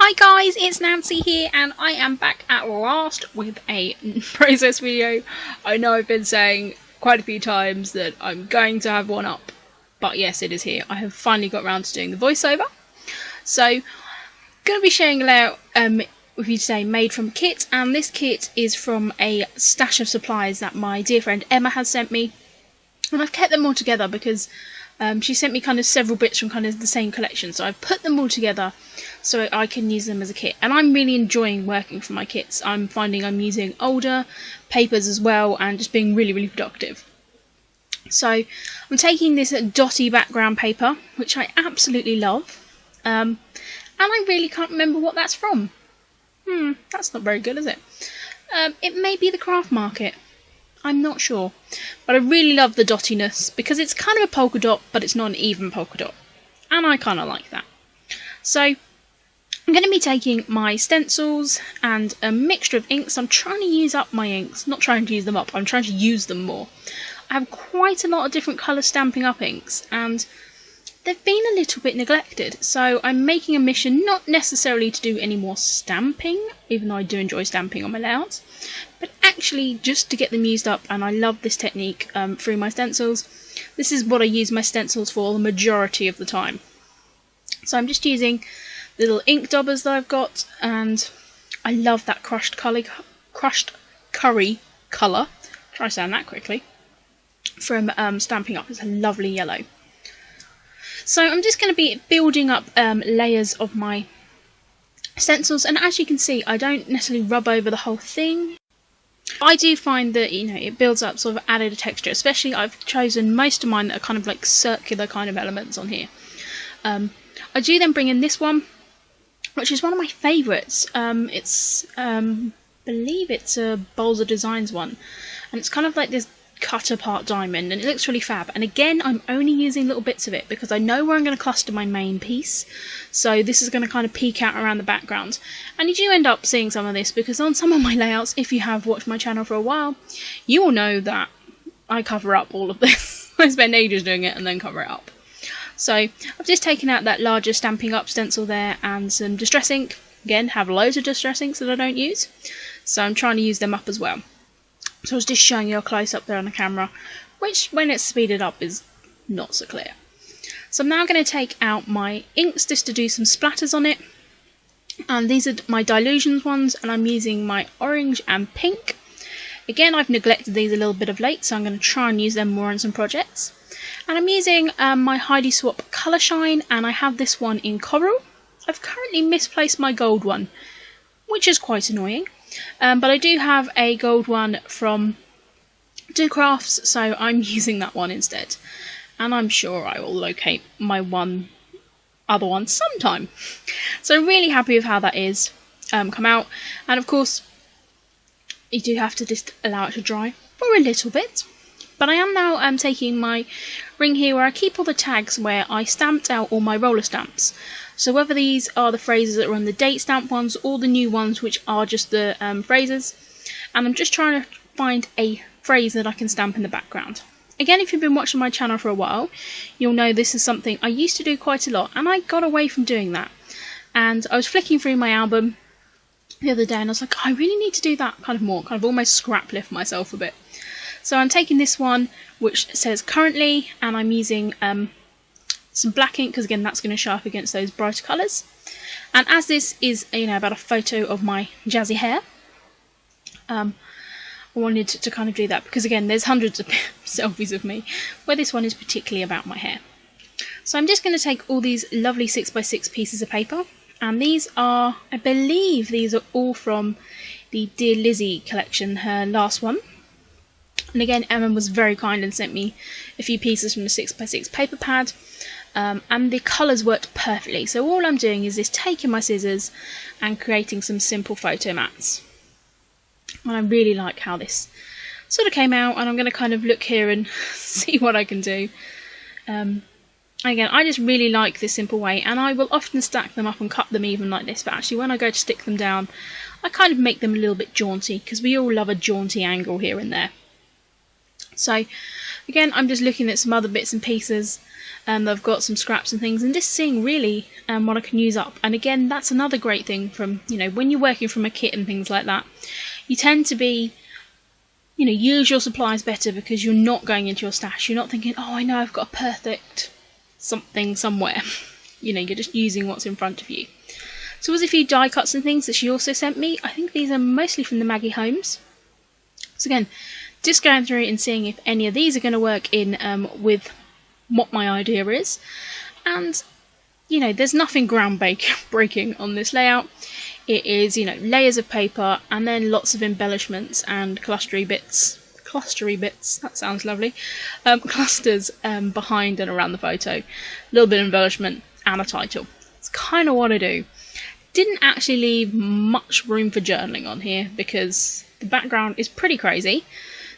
Hi guys, it's Nancy here and I am back at last with a process video. I know I've been saying quite a few times that I'm going to have one up, but yes, it is here. I have finally got around to doing the voiceover. So, I'm going to be sharing a layout with you today made from a kit, and this kit is from a stash of supplies that my dear friend Emma has sent me. And I've kept them all together because she sent me kind of several bits from kind of the same collection, so I've put them all together so I can use them as a kit. And I'm really enjoying working from my kits. I'm finding I'm using older papers as well and just being really productive. So I'm taking this dotty background paper, which I absolutely love, and I really can't remember what that's from. That's not very good, is it? It may be the Craft Market. I'm not sure, but I really love the dottiness because it's kind of a polka dot, but it's not an even polka dot, and I kind of like that. So I'm going to be taking my stencils and a mixture of inks. I'm trying to use up my inks, not trying to use them up, I'm trying to use them more. I have quite a lot of different colour Stampin' Up inks, and they've been a little bit neglected, so I'm making a mission not necessarily to do any more stamping, even though I do enjoy stamping on my layouts, but actually just to get them used up. And I love this technique through my stencils. This is what I use my stencils for the majority of the time. So I'm just using the little ink daubers that I've got, and I love that crushed curry colour, try saying that quickly, from Stampin' Up. It's a lovely yellow. So I'm just going to be building up layers of my stencils, and as you can see, I don't necessarily rub over the whole thing. I do find that, you know, it builds up sort of added texture, especially I've chosen most of mine that are kind of like circular kind of elements on here. I do then bring in this one, which is one of my favourites. It's, believe it's a Bolzer Designs one, and it's kind of like this cut apart diamond, and it looks really fab. And again, I'm only using little bits of it because I know where I'm going to cluster my main piece, so this is going to kind of peek out around the background. And you do end up seeing some of this because on some of my layouts, if you have watched my channel for a while, you will know that I cover up all of this. I spend ages doing it and then cover it up. So I've just taken out that larger Stampin' Up stencil there and some distress ink. Again, have loads of distress inks that I don't use, so I'm trying to use them up as well. So I was just showing you a close up there on the camera, which when it's speeded up is not so clear. So I'm now going to take out my inks just to do some splatters on it. And these are my Dilutions ones, and I'm using my orange and pink. Again, I've neglected these a little bit of late, so I'm going to try and use them more on some projects. And I'm using my Heidi Swap Colour Shine, and I have this one in coral. I've currently misplaced my gold one, which is quite annoying. But I do have a gold one from Do Crafts, so I'm using that one instead. And I'm sure I will locate my other one sometime. So I'm really happy with how that is come out. And of course, you do have to just allow it to dry for a little bit. But I am now taking my ring here where I keep all the tags where I stamped out all my roller stamps. So whether these are the phrases that are on the date stamp ones or the new ones which are just the phrases. And I'm just trying to find a phrase that I can stamp in the background. Again, if you've been watching my channel for a while, you'll know this is something I used to do quite a lot, and I got away from doing that. And I was flicking through my album the other day and I was like, I really need to do that kind of more, kind of almost scrap lift myself a bit. So I'm taking this one which says currently, and I'm using some black ink because again that's going to show up against those brighter colours. And as this is, you know, about a photo of my jazzy hair, I wanted to kind of do that because again there's hundreds of selfies of me where this one is particularly about my hair. So I'm just going to take all these lovely 6x6 pieces of paper, and these are, I believe these are all from the Dear Lizzie collection, her last one. And again, Emma was very kind and sent me a few pieces from the 6x6 paper pad, and the colours worked perfectly. So all I'm doing is just taking my scissors and creating some simple photo mats. And I really like how this sort of came out, and I'm going to kind of look here and see what I can do. Again, I just really like this simple way, and I will often stack them up and cut them even like this, but actually when I go to stick them down, I kind of make them a little bit jaunty, because we all love a jaunty angle here and there. So Again, I'm just looking at some other bits and pieces, I've got some scraps and things, and just seeing really what I can use up. And again, that's another great thing from, when you're working from a kit and things like that, you tend to be, use your supplies better because you're not going into your stash. You're not thinking, oh, I know I've got a perfect something somewhere. You're just using what's in front of you. So there's a few die cuts and things that she also sent me. I think these are mostly from the Maggie Holmes. So again, just going through and seeing if any of these are going to work in with what my idea is. And, there's nothing groundbreaking on this layout. It is, layers of paper and then lots of embellishments and clustery bits, that sounds lovely, clusters behind and around the photo. A little bit of embellishment and a title. It's kind of what I do. Didn't actually leave much room for journaling on here because the background is pretty crazy.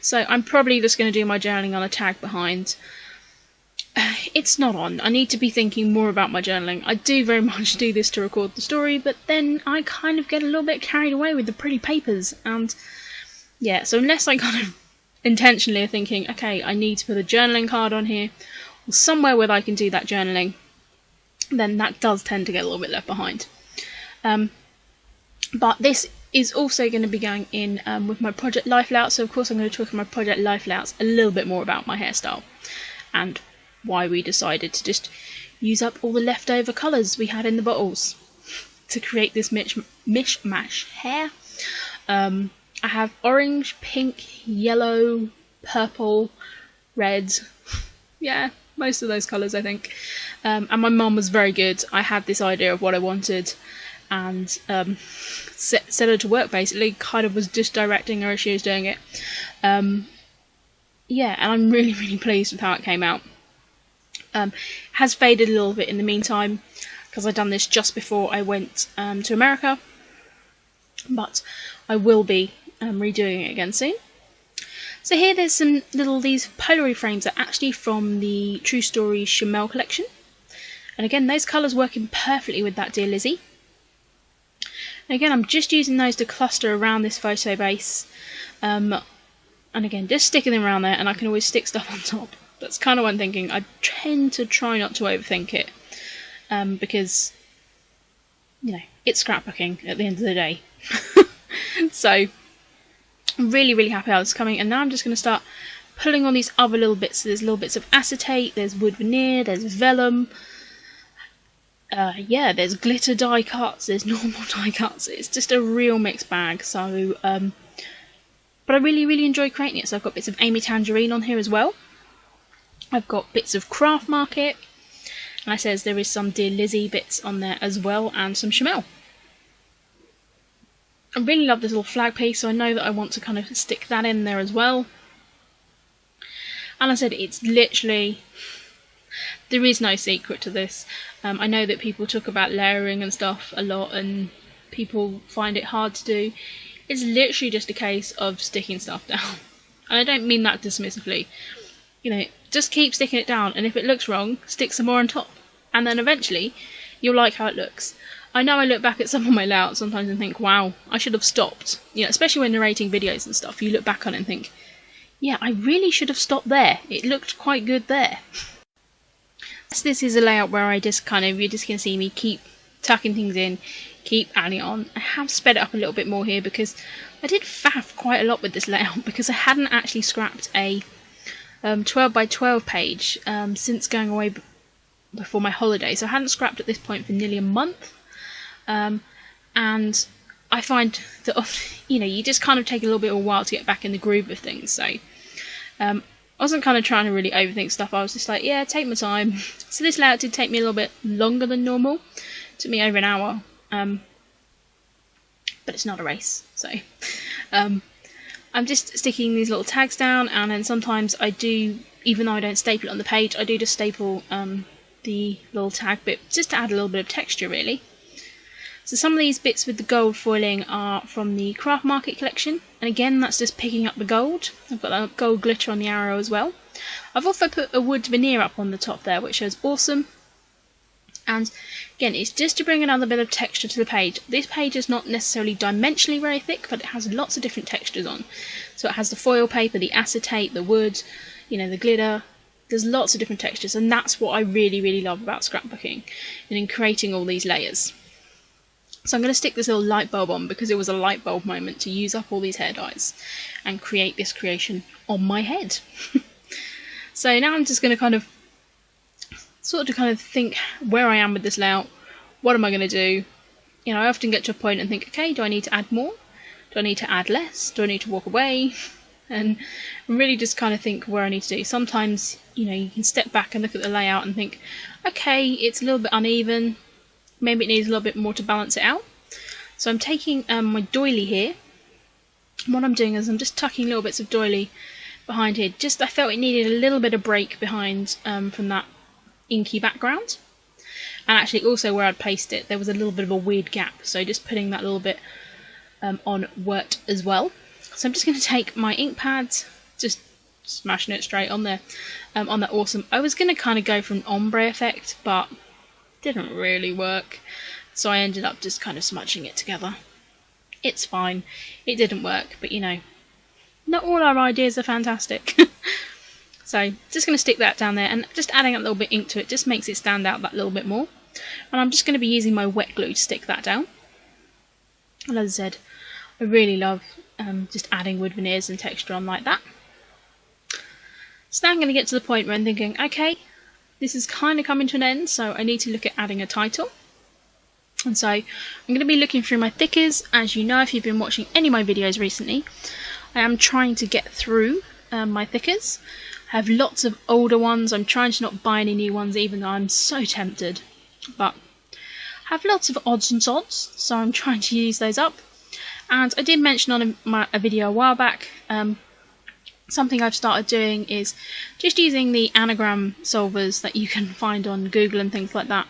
So I'm probably just going to do my journaling on a tag behind. It's not on. I need to be thinking more about my journaling. I do very much do this to record the story, but then I kind of get a little bit carried away with the pretty papers. And yeah, so unless I kind of intentionally are thinking, okay, I need to put a journaling card on here, or somewhere where I can do that journaling, then that does tend to get a little bit left behind. But this is also going to be going in with my project life layout, so of course I'm going to talk in my project life layouts a little bit more about my hairstyle and why we decided to just use up all the leftover colours we had in the bottles to create this mishmash hair. I have orange, pink, yellow, purple, red, yeah, most of those colours I think. And my mum was very good. I had this idea of what I wanted and set her to work basically, kind of was just directing her as she was doing it. Yeah, and I'm really, really pleased with how it came out. Has faded a little bit in the meantime because I've done this just before I went to America, but I will be redoing it again soon. So here there's some these Polaroid frames are actually from the True Stories Chamel collection, and again those colours working perfectly with that Dear Lizzie. And again, I'm just using those to cluster around this photo base, and again just sticking them around there, and I can always stick stuff on top. That's kind of what I'm thinking. I tend to try not to overthink it, because, it's scrapbooking at the end of the day. So, I'm really, really happy how this is coming, and now I'm just going to start pulling on these other little bits. So there's little bits of acetate, there's wood veneer, there's vellum, yeah, there's glitter die cuts, there's normal die cuts. It's just a real mixed bag, so, but I really, really enjoy creating it. So I've got bits of Amy Tangerine on here as well. I've got bits of Craft Market, and I says there is some Dear Lizzie bits on there as well, and some Chamel. I really love this little flag piece, so I know that I want to kind of stick that in there as well. And I said it's literally, there is no secret to this. I know that people talk about layering and stuff a lot, and people find it hard to do. It's literally just a case of sticking stuff down. And I don't mean that dismissively. Just keep sticking it down, and if it looks wrong, stick some more on top. And then eventually, you'll like how it looks. I know I look back at some of my layouts sometimes and think, wow, I should have stopped. Especially when narrating videos and stuff, you look back on it and think, yeah, I really should have stopped there. It looked quite good there. This is a layout where I just you're just going to see me keep tucking things in, keep adding on. I have sped it up a little bit more here because I did faff quite a lot with this layout because I hadn't actually scrapped a 12 by 12 page since going away before my holiday, so I hadn't scrapped at this point for nearly a month, and I find that you just kind of take a little bit of a while to get back in the groove of things. So I wasn't kind of trying to really overthink stuff. I was just like, yeah, take my time. So this layout did take me a little bit longer than normal. It took me over an hour, but it's not a race, so I'm just sticking these little tags down, and then sometimes I do, even though I don't staple it on the page, I do just staple the little tag bit just to add a little bit of texture really. So some of these bits with the gold foiling are from the Craft Market collection, and again that's just picking up the gold. I've got that gold glitter on the arrow as well. I've also put a wood veneer up on the top there which shows awesome. And again, it's just to bring another bit of texture to the page. This page is not necessarily dimensionally very thick, but it has lots of different textures on. So it has the foil paper, the acetate, the wood, you know, the glitter. There's lots of different textures, and that's what I really love about scrapbooking and in creating all these layers. So I'm going to stick this little light bulb on because it was a light bulb moment to use up all these hair dyes and create this creation on my head. So now I'm just going to kind of think where I am with this layout. What am I going to do? You know, I often get to a point and think, okay, do I need to add more? Do I need to add less? Do I need to walk away? And really just kind of think where I need to do. Sometimes, you know, you can step back and look at the layout and think, okay, it's a little bit uneven. Maybe it needs a little bit more to balance it out. So I'm taking my doily here. And what I'm doing is I'm just tucking little bits of doily behind here. I felt it needed a little bit of break behind from that inky background. And actually also where I'd placed it, there was a little bit of a weird gap. So just putting that little bit on worked as well. So I'm just going to take my ink pads, just smashing it straight on there, on that awesome. I was going to kind of go for an ombre effect, but didn't really work. So I ended up just kind of smudging it together. It's fine. It didn't work, but you know, not all our ideas are fantastic. So just going to stick that down there, and just adding a little bit of ink to it just makes it stand out that little bit more. And I'm just going to be using my wet glue to stick that down. And as I said, I really love just adding wood veneers and texture on like that. So now I'm going to get to the point where I'm thinking, okay, this is kind of coming to an end, so I need to look at adding a title. And so I'm going to be looking through my thickers. As you know, if you've been watching any of my videos recently, I am trying to get through my thickers. I have lots of older ones. I'm trying to not buy any new ones, even though I'm so tempted. But I have lots of odds and sods, so I'm trying to use those up. And I did mention on a video a while back, something I've started doing is just using the anagram solvers that you can find on Google and things like that,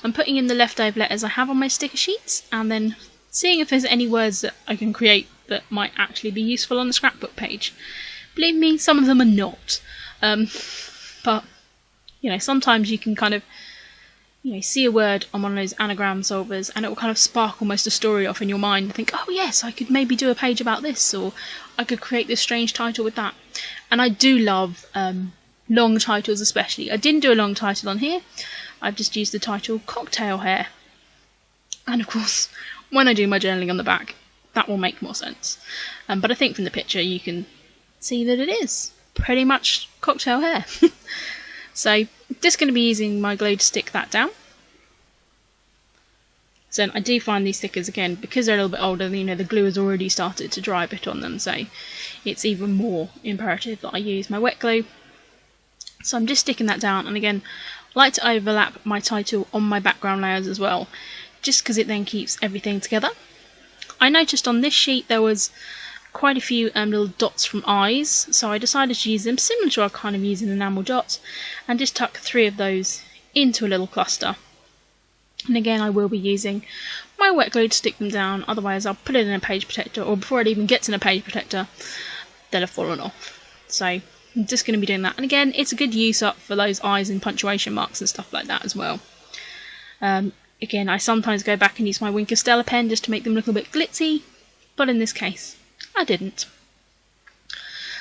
and putting in the leftover letters I have on my sticker sheets, and then seeing if there's any words that I can create that might actually be useful on the scrapbook page. Believe me, some of them are not. But, you know, sometimes you can kind of, you know, see a word on one of those anagram solvers and it will kind of spark almost a story off in your mind and think, oh yes, I could maybe do a page about this, or I could create this strange title with that. And I do love long titles especially. I didn't do a long title on here. I've just used the title Cocktail Hair. And of course, when I do my journaling on the back, that will make more sense. But I think from the picture you can see that it is pretty much cocktail hair. So just going to be using my glue to stick that down. So I do find these stickers, again, because they're a little bit older, you know, the glue has already started to dry a bit on them, so it's even more imperative that I use my wet glue. So I'm just sticking that down, and again, I like to overlap my title on my background layers as well, just because it then keeps everything together. I noticed on this sheet there was quite a few little dots from eyes, so I decided to use them similar to our kind of using enamel dots, and just tuck 3 of those into a little cluster. And again, I will be using my wet glue to stick them down, otherwise I'll put it in a page protector, or before it even gets in a page protector, they'll have fallen off. So I'm just going to be doing that, and again, it's a good use up for those eyes and punctuation marks and stuff like that as well. Again, I sometimes go back and use my Wink of Stella pen just to make them look a bit glitzy, but in this case, I didn't.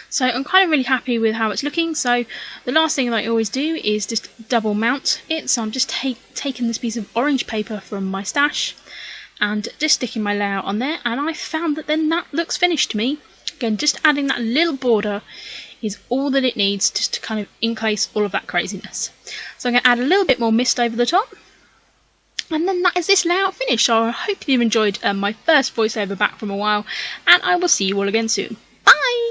So I'm kind of really happy with how it's looking. So the last thing that I always do is just double mount it. So I'm just taking this piece of orange paper from my stash and just sticking my layout on there, and I found that then that looks finished to me. Again, just adding that little border is all that it needs just to kind of encase all of that craziness. So I'm going to add a little bit more mist over the top. And then that is this layout finished. So I hope you've enjoyed my first voiceover back from a while, and I will see you all again soon. Bye!